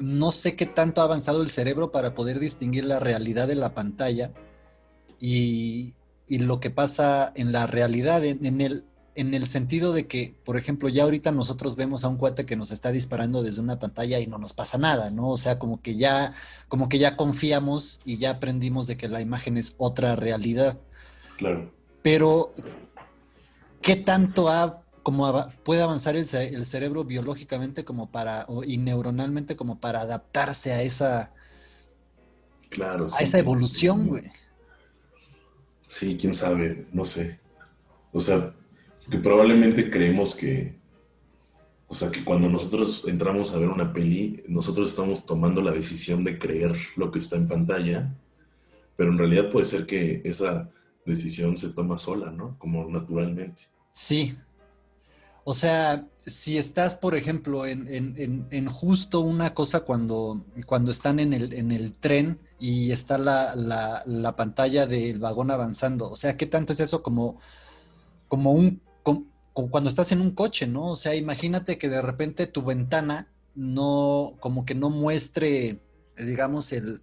no sé qué tanto ha avanzado el cerebro para poder distinguir la realidad de la pantalla y, y lo que pasa en la realidad, en el sentido de que, por ejemplo, ya ahorita nosotros vemos a un cuate que nos está disparando desde una pantalla y no nos pasa nada, ¿no? O sea, como que ya confiamos y ya aprendimos de que la imagen es otra realidad. Claro. Pero, ¿qué tanto puede avanzar el cerebro biológicamente y neuronalmente como para adaptarse Claro, a sí, esa sí. evolución, güey? Sí, quién sabe, no sé. O sea, que probablemente creemos que, o sea, que cuando nosotros entramos a ver una peli, nosotros estamos tomando la decisión de creer lo que está en pantalla, pero en realidad puede ser que esa decisión se toma sola, ¿no? Como naturalmente. Sí, o sea, si estás, por ejemplo, en justo una cosa cuando están en el tren y está la pantalla del vagón avanzando, o sea, ¿qué tanto es eso como cuando estás en un coche, ¿no? O sea, imagínate que de repente tu ventana no, como que no muestre, digamos, el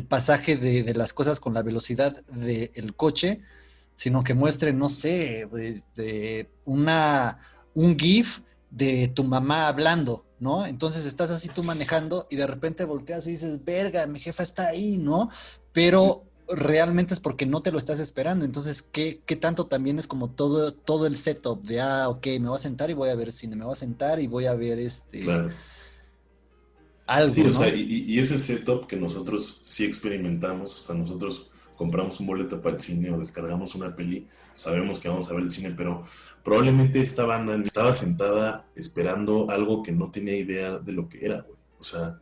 pasaje de las cosas con la velocidad del coche, sino que muestre, no sé, un GIF de tu mamá hablando, ¿no? Entonces estás así tú manejando y de repente volteas y dices, verga, mi jefa está ahí, ¿no? Sí, Pero realmente es porque no te lo estás esperando. Entonces, ¿qué tanto también es como todo el setup de, ok, me voy a sentar y voy a ver cine, me voy a sentar y voy a ver claro. Sí, algo, o sea, ¿no? y ese setup que nosotros sí experimentamos, o sea, nosotros compramos un boleto para el cine o descargamos una peli, sabemos que vamos a ver el cine, pero probablemente esta banda estaba sentada esperando algo que no tenía idea de lo que era, güey. O sea,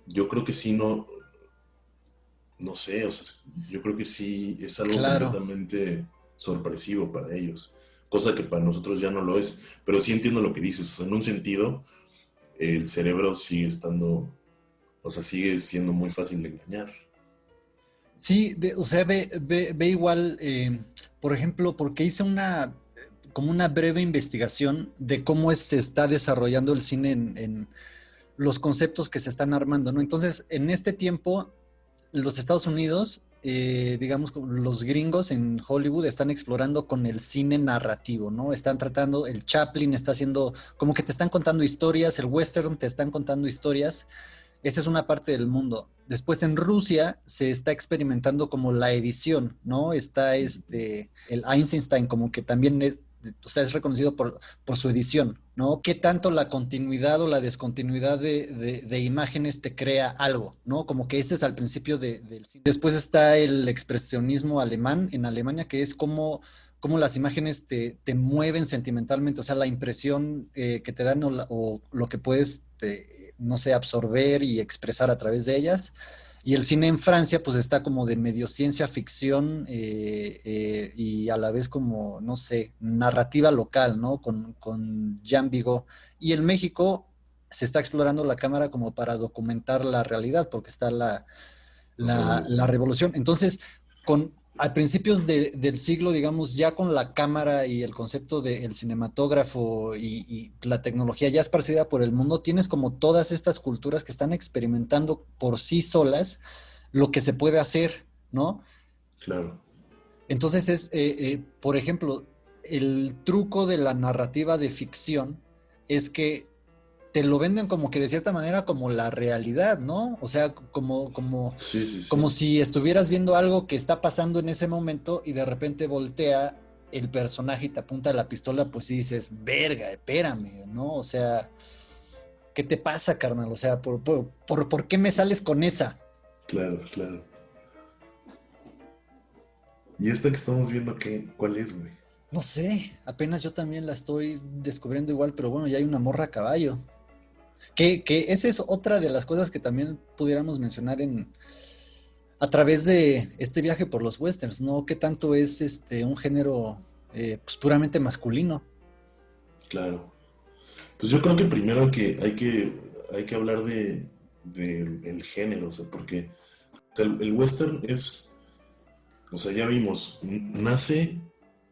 yo creo que sí, no, no sé, o sea, yo creo que sí es algo Claro. completamente sorpresivo para ellos, cosa que para nosotros ya no lo es, pero sí entiendo lo que dices, o sea, en un sentido, el cerebro sigue estando, o sea, sigue siendo muy fácil de engañar. Sí, o sea, ve igual, por ejemplo, porque hice como una breve investigación de se está desarrollando el cine en los conceptos que se están armando, ¿no? Entonces, en este tiempo, los Estados Unidos, digamos, como los gringos en Hollywood están explorando con el cine narrativo, ¿no? Están tratando, el Chaplin está haciendo, como que te están contando historias, el western te están contando historias. Esa es una parte del mundo. Después en Rusia se está experimentando como la edición, ¿no? Está el Einstein como que también o sea, es reconocido por su edición, ¿no? ¿Qué tanto la continuidad o la descontinuidad de imágenes te crea algo, ¿no? Como que ese es al principio del cine. Después está el expresionismo alemán en Alemania, que es como las imágenes te mueven sentimentalmente, o sea, la impresión que te dan o lo que puedes, no sé, absorber y expresar a través de ellas. Y el cine en Francia, pues está como de medio ciencia ficción y a la vez como, no sé, narrativa local, ¿no? Con Jean Vigo. Y en México se está explorando la cámara como para documentar la realidad, porque está La la revolución. revolución. Entonces, a principios del siglo, digamos, ya con la cámara y el concepto del cinematógrafo y la tecnología ya esparcida por el mundo, tienes como todas estas culturas que están experimentando por sí solas lo que se puede hacer, ¿no? Claro. Entonces por ejemplo, el truco de la narrativa de ficción es que te lo venden como que de cierta manera como la realidad, ¿no? O sea, Sí, sí, como sí. si estuvieras viendo algo que está pasando en ese momento y de repente voltea el personaje y te apunta la pistola, pues sí dices, verga, espérame, ¿no? O sea, ¿qué te pasa, carnal? O sea, ¿por qué me sales con esa? Claro, claro. ¿Y esta que estamos viendo qué? ¿Cuál es, güey? No sé, apenas yo también la estoy descubriendo igual, pero bueno, ya hay una morra a caballo. Que esa es otra de las cosas que también pudiéramos mencionar a través de este viaje por los westerns, ¿no? ¿Qué tanto es un género pues puramente masculino? Claro. Pues yo creo que primero que hay que hablar de el género, o sea, porque o sea, el western es, o sea, ya vimos, nace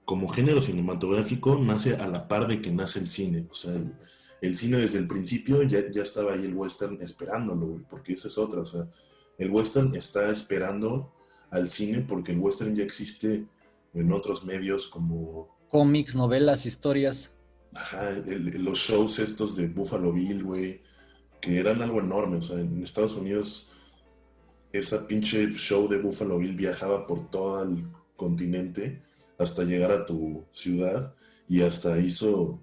como género cinematográfico, nace a la par de que nace el cine. O sea, el cine desde el principio ya estaba ahí el western esperándolo, güey, porque esa es otra, o sea, el western está esperando al cine porque el western ya existe en otros medios como, Cómics, novelas, historias. ajá, los shows estos de Buffalo Bill, güey, que eran algo enorme, o sea, en Estados Unidos esa pinche show de Buffalo Bill viajaba por todo el continente hasta llegar a tu ciudad y hasta hizo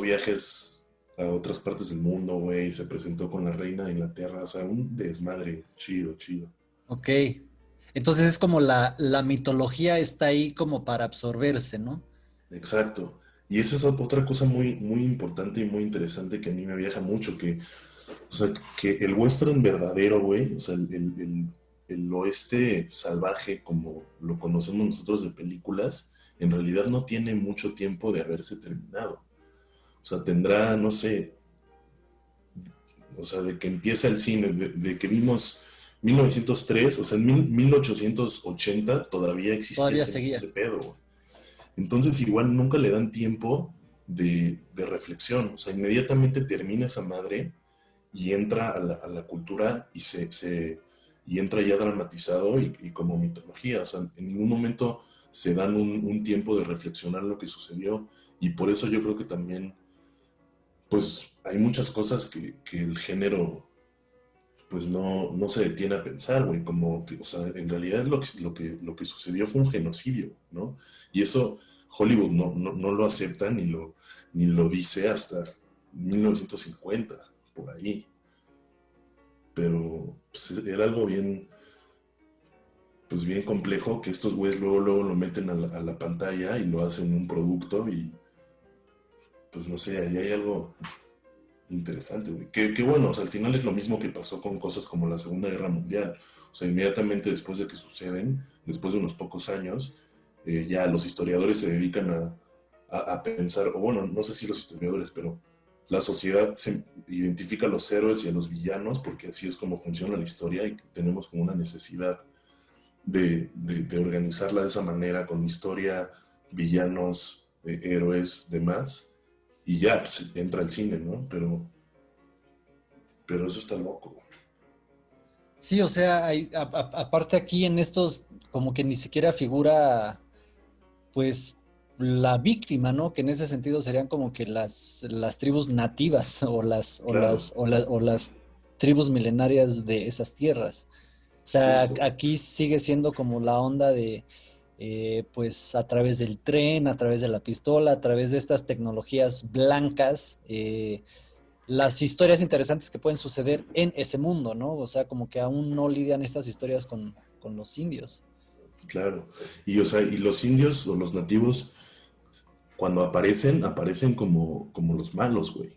viajes a otras partes del mundo, güey, se presentó con la reina de Inglaterra, o sea, un desmadre chido, chido. Ok. Entonces es como la mitología está ahí como para absorberse, ¿no? Exacto. Y esa es otra cosa muy, muy importante y muy interesante que a mí me viaja mucho, o sea, que el western verdadero, güey, o sea, el oeste salvaje como lo conocemos nosotros de películas, en realidad no tiene mucho tiempo de haberse terminado. O sea, tendrá, no sé, o sea, de que empieza el cine, de que vimos 1903, o sea, en 1880 todavía existía Todavía ese seguía. pedo, güey. Entonces igual nunca le dan tiempo de reflexión, o sea, inmediatamente termina esa madre y entra a la cultura y entra ya dramatizado y como mitología. O sea, en ningún momento se dan un tiempo de reflexionar lo que sucedió. Y por eso yo creo que también, pues, hay muchas cosas que el género, pues, no se detiene a pensar, güey. Como que, o sea, en realidad lo que sucedió fue un genocidio, ¿no? Y eso Hollywood no lo acepta ni lo dice hasta 1950 por ahí. Pero pues, era algo bien, pues bien complejo que estos güeyes luego lo meten a la pantalla y lo hacen un producto y pues no sé, ahí hay algo interesante, güey. Que bueno, o sea, al final es lo mismo que pasó con cosas como la Segunda Guerra Mundial. O sea, inmediatamente después de que suceden, después de unos pocos años, ya los historiadores se dedican a pensar, o bueno, no sé si los historiadores, pero la sociedad se identifica a los héroes y a los villanos porque así es como funciona la historia y tenemos como una necesidad de organizarla de esa manera, con historia, villanos, héroes, demás, y ya pues, entra el cine, ¿no? Pero eso está loco. Sí, o sea, aparte aquí en estos, como que ni siquiera figura, pues, la víctima, ¿no? Que en ese sentido serían como que las tribus nativas Claro, o las tribus milenarias de esas tierras. O sea, justo. aquí sigue siendo como la onda de, pues, a través del tren, a través de la pistola, a través de estas tecnologías blancas, las historias interesantes que pueden suceder en ese mundo, ¿no? O sea, como que aún no lidian estas historias con los indios. Claro. Y o sea, y los indios o los nativos, cuando aparecen como los malos, güey.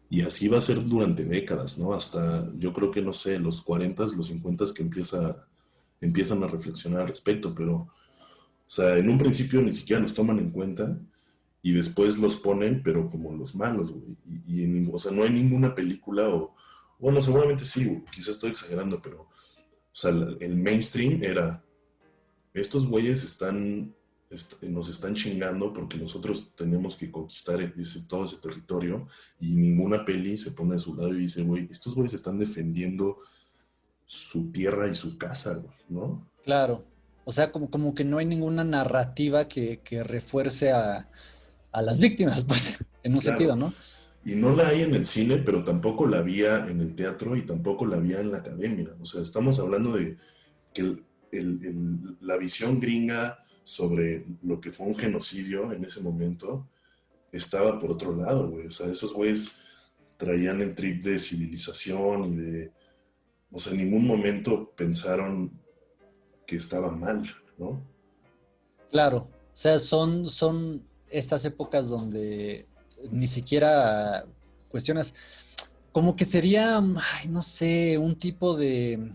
Y así va a ser durante décadas, ¿no? Hasta yo creo que, no sé, los 40, los 50 que empiezan a reflexionar al respecto, pero, o sea, en un principio ni siquiera los toman en cuenta y después los ponen, pero como los malos, güey. O sea, no hay ninguna película bueno, seguramente sí, güey, quizás estoy exagerando, pero, o sea, el mainstream era, estos güeyes nos están chingando porque nosotros tenemos que conquistar todo ese territorio y ninguna peli se pone a su lado y dice, güey, estos güeyes están defendiendo su tierra y su casa, güey, ¿no? Claro. O sea, como que no hay ninguna narrativa que refuerce a las víctimas, pues, en un sentido, Claro. ¿no? Y no la hay en el cine, pero tampoco la había en el teatro y tampoco la había en la academia. O sea, estamos hablando de que la visión gringa sobre lo que fue un genocidio en ese momento estaba por otro lado, güey. O sea, esos güeyes traían el trip de civilización o sea, en ningún momento pensaron que estaba mal, ¿no? Claro. O sea, son estas épocas donde ni siquiera cuestionas, como que sería, ay, no sé, un tipo de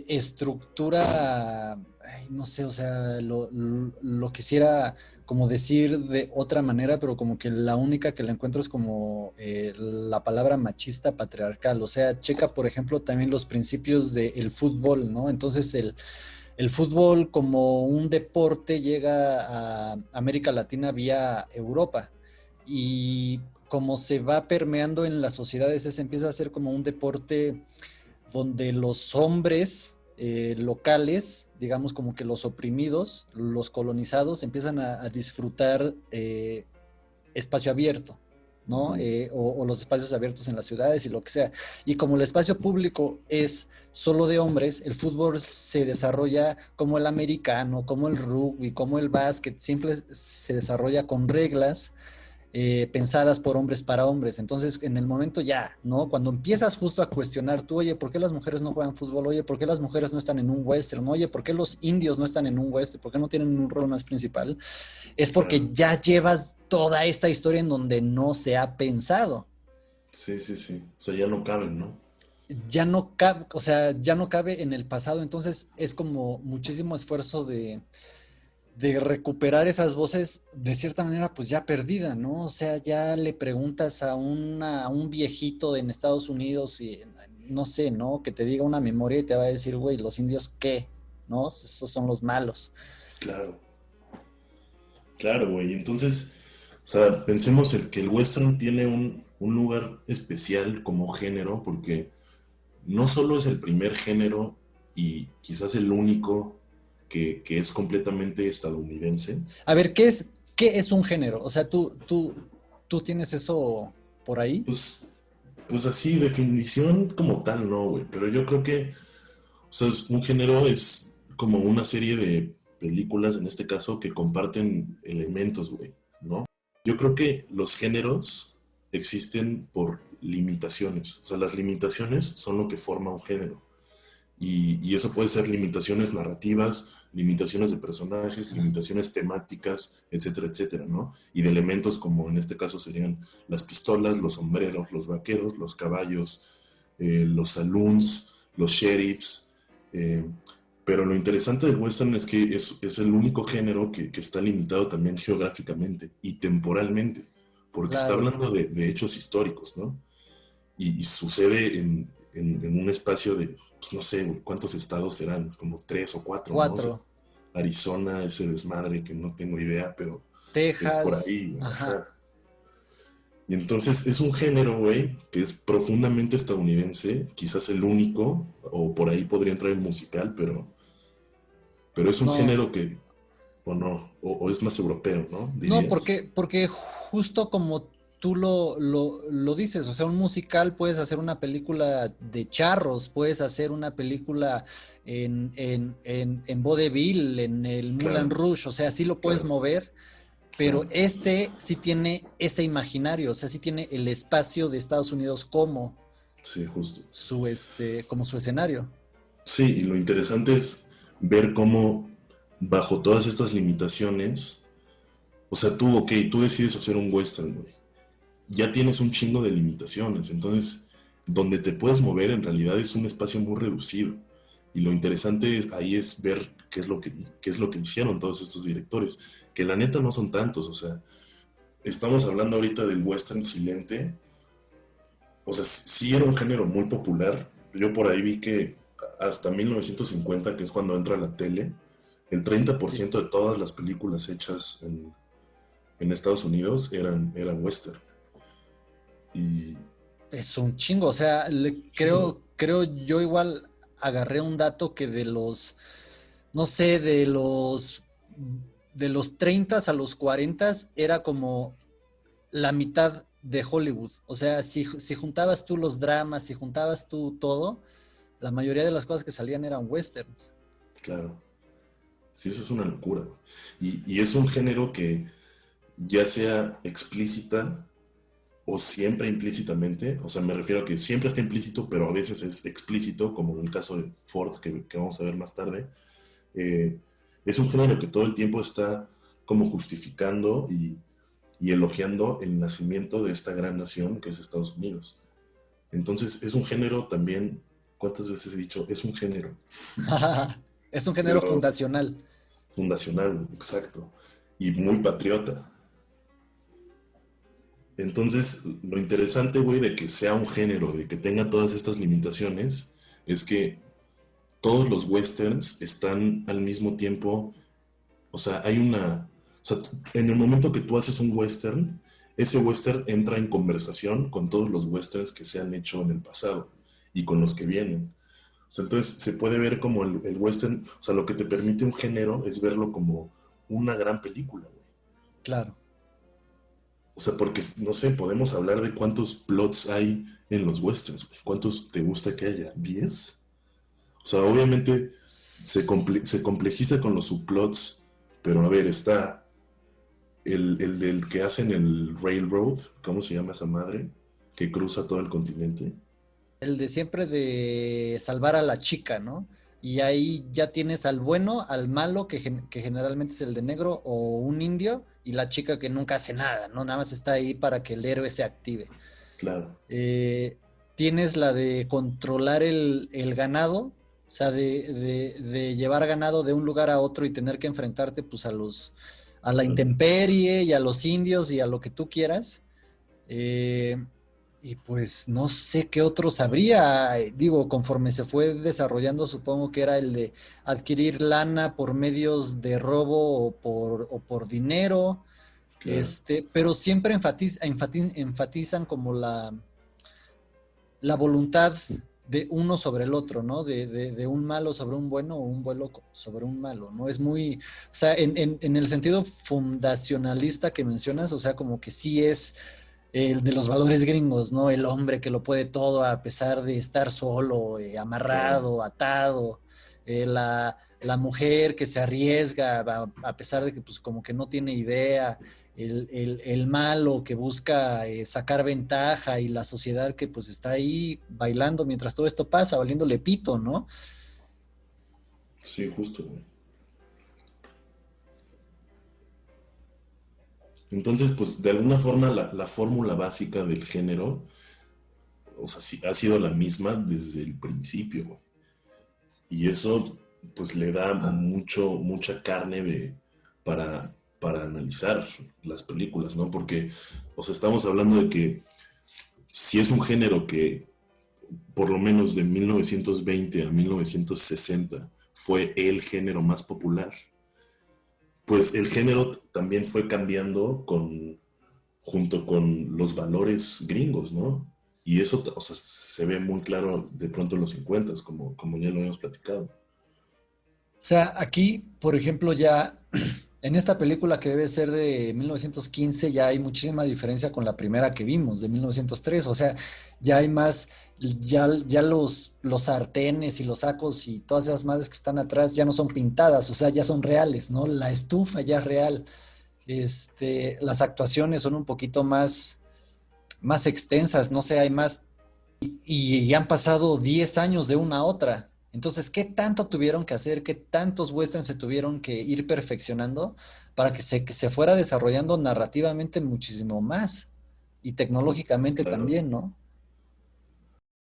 estructura, ay, no sé, o sea, lo quisiera como decir de otra manera, pero como que la única que la encuentro es como la palabra machista patriarcal, o sea, checa, por ejemplo, también los principios del fútbol, ¿no? Entonces, el fútbol como un deporte llega a América Latina vía Europa. y como se va permeando en las sociedades, se empieza a hacer como un deporte donde los hombres locales, digamos como que los oprimidos, los colonizados, empiezan a disfrutar espacio abierto, ¿no? Ujú. O los espacios abiertos en las ciudades y lo que sea. Y como el espacio público es solo de hombres, el fútbol se desarrolla como el americano, como el rugby, como el básquet, siempre se desarrolla con reglas pensadas por hombres para hombres. Entonces, en el momento ya, ¿no? Cuando empiezas justo a cuestionar tú, oye, ¿por qué las mujeres no juegan fútbol? Oye, ¿por qué las mujeres no están en un western? Oye, ¿por qué los indios no están en un western? ¿Por qué no tienen un rol más principal? Es porque Claro. ya llevas toda esta historia en donde no se ha pensado. Sí, sí, sí. O sea, ya no caben, ¿no? Ya no cabe, o sea, ya no cabe en el pasado, entonces es como muchísimo esfuerzo de recuperar esas voces de cierta manera pues ya perdida, ¿no? O sea, ya le preguntas a un viejito en Estados Unidos y no sé, ¿no? Que te diga una memoria y te va a decir, güey, los indios qué, ¿no? Esos son los malos. Claro, claro, güey. Entonces, o sea, pensemos el que el western tiene un lugar especial como género, porque no solo es el primer género y quizás el único que es completamente estadounidense. A ver, qué es un género? O sea, tú tienes eso por ahí. Pues, pues así, definición como tal, no, güey. Pero yo creo que, o sea, un género es como una serie de películas, en este caso, que comparten elementos, güey, ¿no? Yo creo que los géneros existen por limitaciones. O sea, las limitaciones son lo que forma un género. Y eso puede ser limitaciones narrativas, limitaciones de personajes, limitaciones temáticas, etcétera, etcétera, ¿no? Y de elementos como en este caso serían las pistolas, los sombreros, los vaqueros, los caballos, los saloons, los sheriffs. eh, pero lo interesante del western es que es el único género que está limitado también geográficamente y temporalmente, porque está Claro, hablando de hechos históricos, ¿no? Y sucede en un espacio de, pues no sé, güey, ¿cuántos estados serán? Como tres o cuatro, ¿no? O sea, cuatro. Arizona, ese desmadre que no tengo idea, pero es por Texas, ahí, güey, ajá. ajá. Y entonces es un género, güey, que es profundamente estadounidense, quizás el único, o por ahí podría entrar el musical, pero es un No, género que, o no, o es más europeo, ¿no? no, ¿Dirías? porque justo como tú lo dices, o sea, un musical puedes hacer una película de charros, puedes hacer una película en vaudeville, en el Moulin Claro, Rouge, o sea, sí lo puedes claro, mover, pero claro. este sí tiene ese imaginario, o sea, sí tiene el espacio de Estados Unidos como Sí, justo. como su escenario. Sí, y lo interesante es ver cómo bajo todas estas limitaciones, o sea, tú, ok, tú decides hacer un western, güey. Ya tienes un chingo de limitaciones, entonces donde te puedes mover en realidad es un espacio muy reducido. Y lo interesante ahí es ver qué es lo que hicieron todos estos directores, que la neta no son tantos, o sea, estamos hablando ahorita del western silente, o sea, sí era un género muy popular. Yo por ahí vi que hasta 1950, que es cuando entra la tele, el Sí. 30% de todas las películas hechas en Estados Unidos eran western. Y Es un chingo, o sea, chingo. creo yo igual agarré un dato que no sé, de los 30 a los 40 era como la mitad de Hollywood. O sea, si juntabas tú los dramas, si juntabas tú todo, la mayoría de las cosas que salían eran westerns. Claro. Sí, eso es una locura. Y es un género que ya sea explícita o siempre implícitamente, o sea, me refiero a que siempre está implícito, pero a veces es explícito, como en el caso de Ford, que vamos a ver más tarde. eh, es un género que todo el tiempo está como justificando y elogiando el nacimiento de esta gran nación que es Estados Unidos. Entonces es un género también, ¿cuántas veces he dicho? Es un género, Es un género pero fundacional. fundacional, exacto, y muy patriota. Entonces, lo interesante, güey, de que sea un género, de que tenga todas estas limitaciones, es que todos los westerns están al mismo tiempo, o sea, hay una, o sea, en el momento que tú haces un western, ese western entra en conversación con todos los westerns que se han hecho en el pasado y con los que vienen. O sea, entonces se puede ver como el western, o sea, lo que te permite un género es verlo como una gran película, güey. Claro. O sea, porque, no sé, podemos hablar de cuántos plots hay en los westerns, güey. ¿Cuántos te gusta que haya? ¿10? O sea, obviamente se complejiza con los subplots, pero a ver, está el del que hacen el Railroad, ¿cómo se llama esa madre? Que cruza todo el continente. El de siempre de salvar a la chica, ¿no? Y ahí ya tienes al bueno, al malo, que generalmente es el de negro, o un indio, y la chica que nunca hace nada, ¿no? Nada más está ahí para que el héroe se active. Claro, Eh, Tienes la de controlar el ganado, o sea, de llevar ganado de un lugar a otro y tener que enfrentarte pues a la claro. intemperie y a los indios y a lo que tú quieras. Eh, y pues no sé qué otros habría. Digo, conforme se fue desarrollando, supongo que era el de adquirir lana por medios de robo o por dinero, Claro. pero siempre enfatizan como la voluntad de uno sobre el otro, ¿no? De un malo sobre un bueno o un bueno sobre un malo, ¿no? Es muy, o sea, en el sentido fundacionalista que mencionas, o sea, como que sí es el de los valores gringos, ¿no? El hombre que lo puede todo a pesar de estar solo, Claro, amarrado, atado, la mujer que se arriesga a pesar de que pues como que no tiene idea, el malo que busca sacar ventaja y la sociedad que pues está ahí bailando mientras todo esto pasa, valiéndole pito, ¿no? sí, justo, güey. Entonces, pues de alguna forma la fórmula básica del género, o sea, sí, ha sido la misma desde el principio, güey. Y eso, pues le da mucha carne para analizar las películas, ¿no? Porque, o sea, estamos hablando de que si es un género que por lo menos de 1920 a 1960 fue el género más popular, pues el género también fue cambiando junto con los valores gringos, ¿no? Y eso, o sea, se ve muy claro de pronto en los 50, como ya lo habíamos platicado. O sea, aquí, por ejemplo, ya en esta película que debe ser de 1915, ya hay muchísima diferencia con la primera que vimos, de 1903. O sea, ya hay más, ya los sartenes y los sacos y todas esas madres que están atrás ya no son pintadas, o sea, ya son reales, ¿no? La estufa ya es real. Las actuaciones son un poquito más extensas, no sé, hay más y han pasado 10 años de una a otra. Entonces, ¿qué tanto tuvieron que hacer? ¿Qué tantos westerns se tuvieron que ir perfeccionando para que se fuera desarrollando narrativamente muchísimo más y tecnológicamente Claro. también, ¿no?